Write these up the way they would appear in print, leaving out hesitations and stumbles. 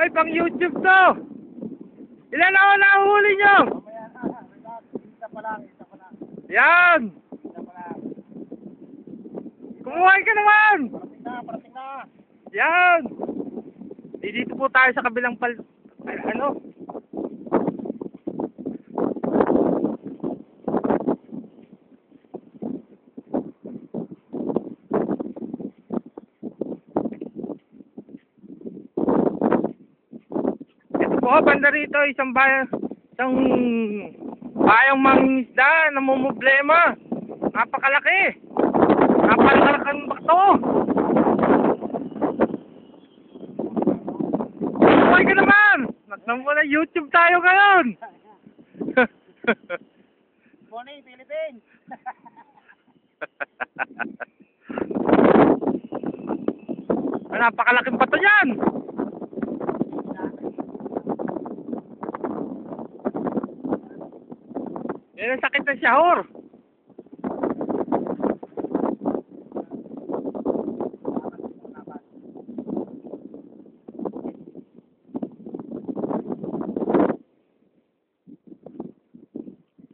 Ay, pang YouTube to. Ilan ako nahuli nyo? Mamaya na, isa pa lang. Yan. Isa pa lang. Kumuhay ka naman. Parating na. Yan. Dito po tayo sa kabilang ano? Ito po, banda rito, isang bayang mangingisda na namumblema. Napakalaki. Napakalakang bakto. Kumuhay ka naman. Nagtampo na YouTube tayo ngayon. Morning, Philippines. Napakalaking bato yan. Yan ang sakit ng sahur.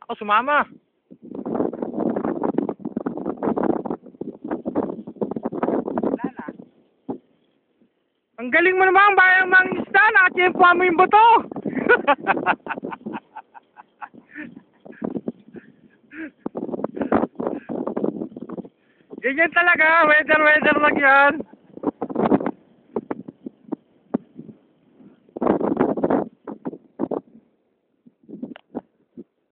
Ako sumama. Ang galing mo naman, bayang mangisda. Nakachempuan mo yung bato. Ganyan talaga. Weather lang yan.